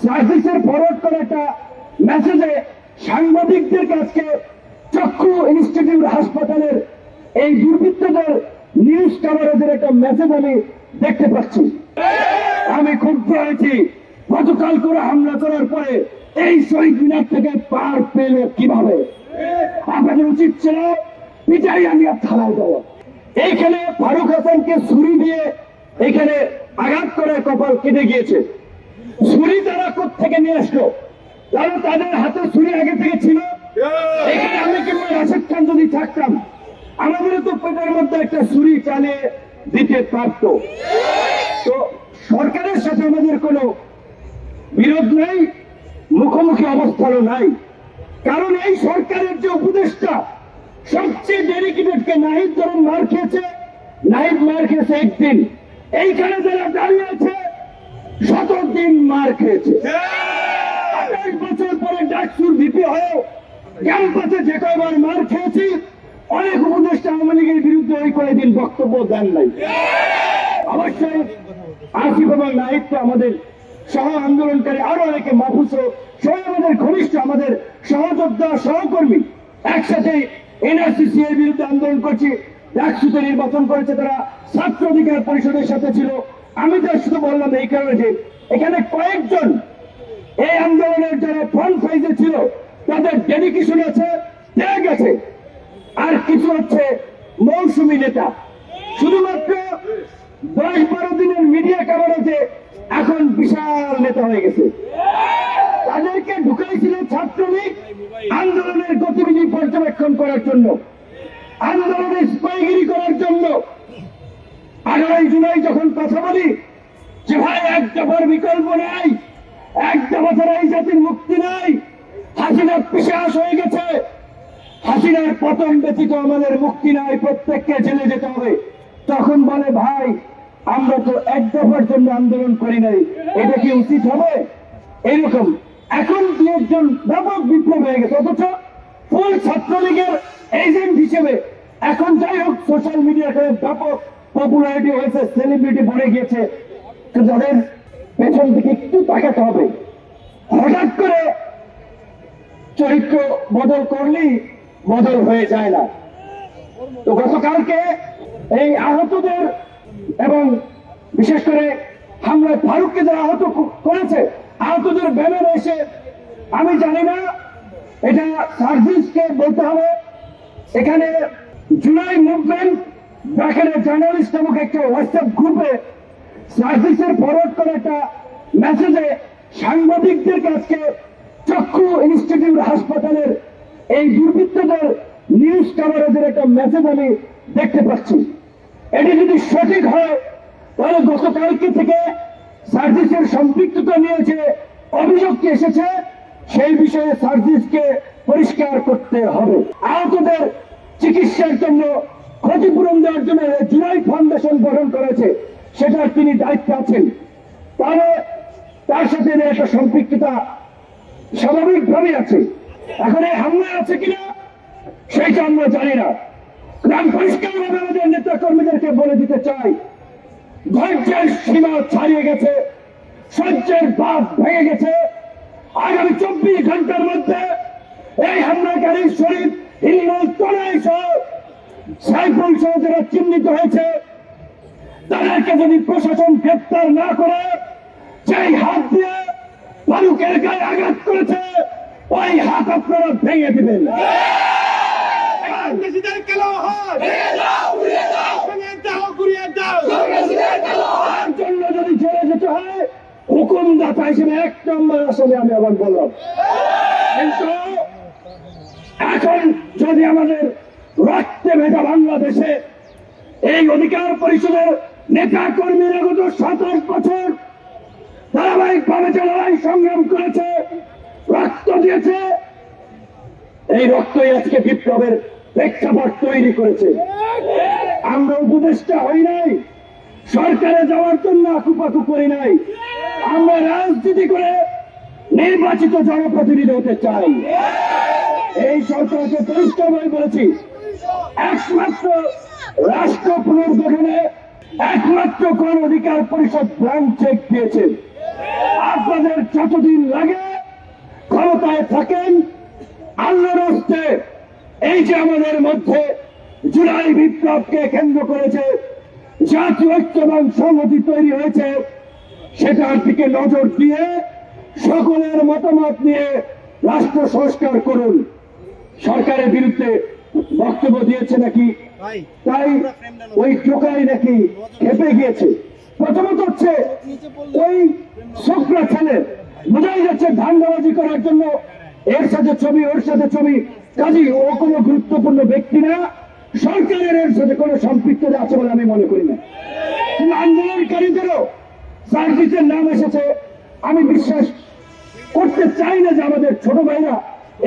সার্ভিসের ফরওয়ার্ড করা একটা মেসেজে সাংবাদিকদের কাছে চক্ষু ইনস্টিটিউট হাসপাতালের এই দুর্বৃত্তদের নিউজ কভারেজের একটা মেসেজ আমি দেখতে পাচ্ছি। আমি ক্ষুব্ধ হয়েছি, গতকাল করে হামলা করার পরে এই শহীদ মিনার থেকে পার পেল কিভাবে? আপনাদের উচিত ছিল পিটাই আনিয়া থানায় দেওয়া। এইখানে ফারুক হাসানকে ছুরি দিয়ে এখানে আঘাত করে কপাল কেটে গিয়েছে। ছুরি তারা কোত্থেকে নিয়ে আসলো? কারণ তাদের হাতে ছুরি আগে থেকে ছিল। এখানে আমি কিংবা রাশেদ খান যদি থাকতাম, আমাদের তো পেটের মধ্যে একটা ছুরি চালিয়ে দিতে পারত। তো সরকারের সাথে আমাদের কোনো বিরোধ নাই, মুখোমুখি অবস্থানও নাই। কারণ এই সরকারের যে উপদেষ্টা সবচেয়ে ডেডিকেটেডকে নাহিদ ধরুন মার খেয়েছে, নাহিদ মার খেয়েছে একদিন, এইখানে যারা দাঁড়িয়ে আছে 17 দিন মার খেয়েছে। 28 বছর পরে ডাকসুর ভিপি হয়েও ক্যাম্পাসে যে কয়বার মার খেয়েছি, অনেক উপদেষ্টা আওয়ামী লীগের বিরুদ্ধে ওই কয়েকদিন বক্তব্য দেন নাই। অবশ্যই আসিফ এবং নাহিদ তো আমাদের সহ আন্দোলনকারী, আরো অনেকে মাহফুজ সহ আমাদের ঘনিষ্ঠ, আমাদের সহযোদ্ধা সহকর্মী, একসাথে এনআরসিসি এর বিরুদ্ধে আন্দোলন করছি। ডাকসুতে নির্বাচন করেছে তারা, ছাত্র অধিকার পরিষদের সাথে ছিল। আমি তো শুধু বললাম এই কারণে যে এখানে কয়েকজন এই আন্দোলনের যারা ফ্রন্ট ফাইজে ছিল তাদের ডেডিকেশন আছে, ত্যাগ আছে। আর কিছু হচ্ছে মৌসুমী নেতা, শুধুমাত্র 10-12 দিনের মিডিয়া কভারেজে এখন বিশাল নেতা হয়ে গেছে। তাদেরকে ঢুকাইছিল ছাত্রলীগ আন্দোলনের গতিবিধি পর্যবেক্ষণ করার জন্য, আন্দোলনের স্পাইগিরি করার জন্য। 18 জুলাই যখন কথা বলি যে ভাই এক দফার বিকল্প নাই, এক দফা ছাড়া এই জাতির মুক্তি নাই, হাসিনা পিশাচ হয়ে গেছে, হাসিনার পতন ব্যতীত আমাদের মুক্তি নাই, প্রত্যেককে জেলে যেতে হবে। তখন বলে ভাই আমরা তো এক দফার জন্য আন্দোলন করি নাই, এটা কি উচিত হবে? এইরকম এখন দু একজন ব্যাপক বিপ্লব হয়ে গেছে, অথচ ফুল ছাত্রলীগের এজেন্ট হিসেবে এখন যাই হোক সোশ্যাল মিডিয়াতে ব্যাপক পপুলারিটি হয়েছে, সেলিব্রিটি বনে গিয়েছে। তাদের পেছন দিকে একটু তাকাতে হবে। হঠাৎ করে চরিত্র বদল করলেই বদল হয়ে যায় না। তো গতকালকে এই আহতদের এবং বিশেষ করে হামলায় ফারুককে যারা আহত করেছে, আহতদের ব্যানার এসে, আমি জানি না এটা সার্ভিসকে বলতে হবে। এখানে জুলাই মুভমেন্ট ব্র্যাকেটের জার্নালিস্ট নামক একটা হোয়াটসঅ্যাপ গ্রুপে সার্ভিসের ফরওয়ার্ড করা একটা মেসেজে সাংবাদিকদের কাছে চক্ষু ইনস্টিটিউট হাসপাতালের এই দুর্বৃত্তদের নিউজ কভারেজের একটা মেসেজ আমি দেখতে পাচ্ছি। এটি যদি সঠিক হয় তাহলে গতকালকে থেকে সার্ভিসের সম্পৃক্ততা নিয়ে যে অভিযোগটি এসেছে সেই বিষয়ে সার্ভিসকে পরিষ্কার করতে হবে। আহতদের চিকিৎসার জন্য ক্ষতিপূরণ দেওয়ার জন্য জুলাই ফাউন্ডেশন গঠন করেছে, সেটার তিনি দায়িত্বে আছেন। তাহলে তার সাথে একটা সম্পৃক্ততা স্বাভাবিকভাবে আছে। এখন এই হামলায় আছে কিনা সেইটা আমরা জানি না। আমি পরিষ্কারভাবে আমাদের নেতা কর্মীদেরকে বলে দিতে চাই, ধৈর্যের সীমা ছাড়িয়ে গেছে, সহ্যের বাঁধ ভেঙে গেছে। আগামী 24 ঘন্টার মধ্যে এই হামলাকারী শরীফ, হিন্দুল, তনয় সহ সাইফুল সহ যারা চিহ্নিত হয়েছে তাদেরকে যদি প্রশাসন গ্রেপ্তার না করে, যেই হাত দিয়ে ফারুকের গায়ে আঘাত করেছে ওই হাত আপনারা ভেঙে দিবেন। জন্য যদি জেলে যেতে হয় হুকুমদাতা হিসেবে 1 নম্বর আসলে আমি আবার বললাম। কিন্তু এখন যদি আমাদের রক্তে ভেজা বাংলাদেশে এই অধিকার পরিষদের নেতা কর্মীরা গত 27 বছর ধারাবাহিকভাবে যে লড়াই সংগ্রাম করেছে, রক্ত দিয়েছে, এই রক্তই আজকে বিপ্লবের প্রেক্ষাপট তৈরি করেছে। আমরা উপদেষ্টা হই নাই, সরকারে যাওয়ার জন্য আকুপাকু করি নাই, আমরা রাজনীতি করে নির্বাচিত জনপ্রতিনিধি হতে চাই। এই সরকারকে পরিষ্কারভাবে বলেছি, একমাত্র রাষ্ট্র পুনর্গঠনে একমাত্র গণ অধিকার পরিষদ ব্ল্যাঙ্ক চেক দিয়েছে। আপনাদের যতদিন লাগে ক্ষমতায় থাকেন, আল্লাহর হস্তে এই যে আমাদের মধ্যে জুলাই বিপ্লবকে কেন্দ্র করেছে জাতীয় ঐক্য এবং সংহতি তৈরি হয়েছে, সেটার দিকে নজর দিয়ে সকলের মতামত নিয়ে রাষ্ট্র সংস্কার করুন। সরকারের বিরুদ্ধে বক্তব্য দিয়েছে নাকি, তাই ওই টোকাই নাকি খেপে গিয়েছে। প্রথমত হচ্ছে ওই ছোকরা ছেলে, বোঝাই যাচ্ছে ধান্দাবাজি করার জন্য এর সাথে ছবি ওর সাথে ছবি, কাজী ও কোনো গুরুত্বপূর্ণ ব্যক্তি না, সরকারের এর সাথে কোনো সম্পৃক্ততা আছে বলে আমি মনে করি না। কিন্তু আন্দোলনকারীদেরও সার্ভিসের নাম এসেছে, আমি বিশ্বাস করতে চাই না যে আমাদের ছোট ভাইরা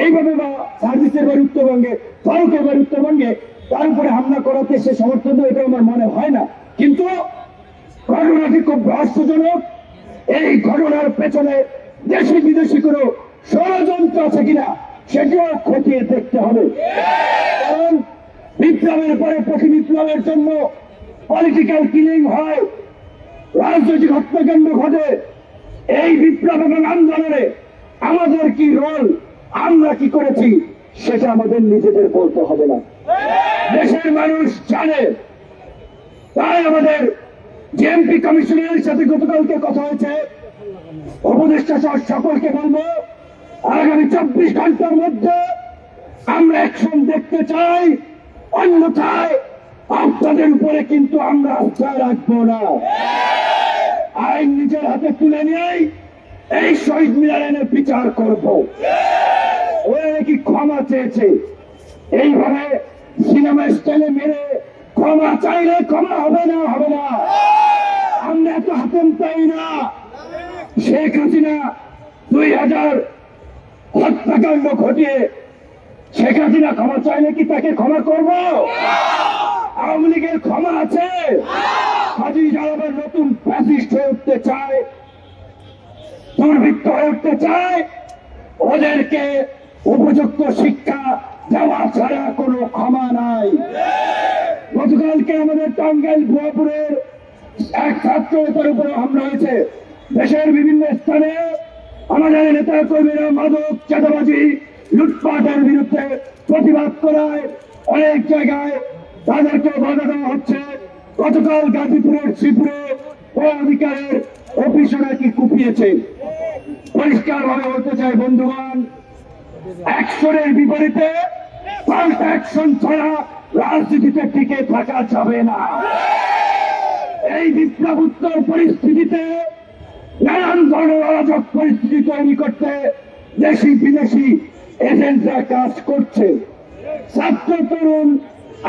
এইভাবে বা সার্ভিসের বাড়ি উত্তরবঙ্গে, ফারুকের বাড়ি উত্তরবঙ্গে তার উপরে হামলা করাতে সে সমর্থন দেবে, এটা আমার মনে হয় না। কিন্তু ঘটনাটি খুব রহস্যজনক। এই ঘটনার পেছনে দেশি বিদেশি কোনো ষড়যন্ত্র আছে কিনা সেটিও খতিয়ে দেখতে হবে। কারণ বিপ্লবের পরে প্রতি বিপ্লবের জন্য পলিটিক্যাল কিলিং হয়, রাজনৈতিক হত্যাকাণ্ড ঘটে। এই বিপ্লব এবং আন্দোলনে আমাদের কি রোল, আমরা কি করেছি, সেটা আমাদের নিজেদের বলতে হবে না, দেশের মানুষ জানে। তাই আমাদের জেএমপি কমিশনের সাথে গতকালকে কথা হয়েছে, উপদেষ্টা সহ সকলকে বলবো আগামী 24 ঘন্টার মধ্যে আমরা অ্যাকশন দেখতে চাই, অন্যথায় আপনাদের উপরে কিন্তু আমরা আস্থা রাখবো না। আইন নিজের হাতে তুলে নিয়েই এই শহীদ মিনারের বিচার করব। ওরা নাকি ক্ষমা চেয়েছে, এইভাবে সিনেমা স্টাইলে মেরে ক্ষমা চাইলে ক্ষমা হবে না, হবে না। আমরা এত হাতেম চাই না। শেখ হাসিনা 2000 হত্যাকাণ্ড ঘটিয়ে শেখ হাসিনা ক্ষমা চাইলে কি তাকে ক্ষমা করব? আওয়ামী লীগের ক্ষমা আছে? হাজি যারা নতুন ফ্যাসিস্ট হয়ে উঠতে চায়, দুর্বৃত্ত হয়ে উঠতে চায়, ওদেরকে উপযুক্ত শিক্ষা দেওয়া ছাড়া কোনো ক্ষমা নাই। গতকালকে আমাদের টাঙ্গাইল ভুয়াপুরের এক ছাত্র নেতার উপরে হামলা হয়েছে। দেশের বিভিন্ন স্থানে আমাদের নেতা কর্মীরা মাদক, চাঁদাবাজি, লুটপাটের বিরুদ্ধে প্রতিবাদ করায় অনেক জায়গায় তাদেরকে বাধা দেওয়া হচ্ছে। গতকাল গাজীপুরের শ্রীপুরে অধিকারের অফিসে নাকি কুপিয়েছে। পরিষ্কার ভাবে বলতে চাই বন্ধুগণ, অ্যাকশনের বিপরীতে পাল্টা অ্যাকশন ছাড়া রাজনীতিতে টিকে থাকা যাবে না। এই বিপ্লব উত্তর পরিস্থিতিতে নানান ধরনের অরাজক পরিস্থিতি তৈরি করতে দেশি বিদেশি এজেন্টরা কাজ করছে। ছাত্র তরুণ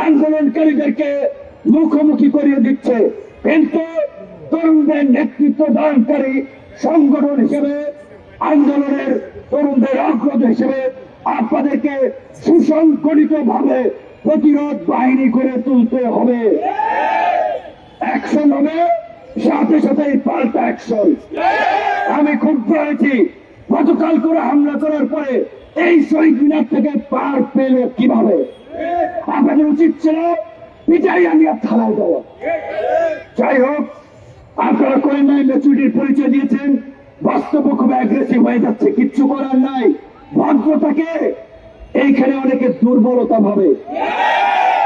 আন্দোলনকারীদেরকে মুখোমুখি করিয়ে দিচ্ছে, কিন্তু তরুণদের নেতৃত্ব দানকারী সংগঠন হিসেবে, আন্দোলনের তরুণদের অগ্রজ হিসেবে আপনাদেরকে সুসংগঠিত ভাবে প্রতিরোধ বাহিনী করে তুলতে হবে। অ্যাকশন হবে, সাথে সাথে পাল্টা অ্যাকশন। আমি ক্ষুব্ধ হয়েছি, গতকাল করে হামলা করার পরে এই শহীদ মিনার থেকে পার পেল কিভাবে? আপনাদের উচিত ছিল পিটাই আনিয়া থালায় দেওয়া। যাই হোক, আপনারা করেন নাই, ম্যাচুরিটির পরিচয় দিয়েছেন, বাস্তব খুব অ্যাগ্রেসিভ হয়ে যাচ্ছে, কিচ্ছু করার নাই। ভদ্রতাকে এইখানে অনেকে দুর্বলতা ভাবে,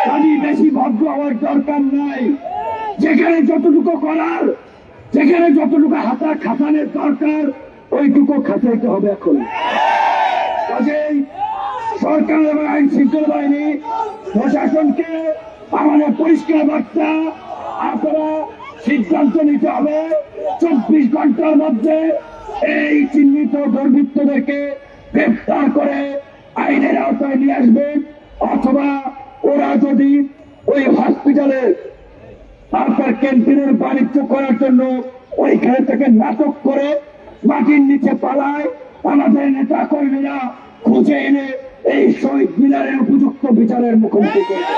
কাজে বেশি ভদ্র হওয়ার দরকার নাই। যেখানে যতটুকু করার, যেখানে যতটুকু হাতা খাতানের দরকার, ওইটুকু খাতাইতে হবে। এখন কাজেই সরকার এবং আইন শৃঙ্খলা বাহিনী প্রশাসনকে আমাদের পরিষ্কার বার্তা, আপনারা সিদ্ধান্ত নিতে হবে 24 ঘন্টার মধ্যে এই চিহ্নিত দুর্বৃত্তদেরকে গ্রেফতার করে আইনের আওতায় নিয়ে আসবেন, অথবা ওরা যদি ওই হসপিটালের আপনার ক্যান্টিনের বাণিজ্য করার জন্য ওইখানে থেকে নাটক করে মাটির নিচে পালায়, আমাদের নেতা কর্মীরা খুঁজে এনে এই শহীদ মিনারের উপযুক্ত বিচারের মুখোমুখি করবে।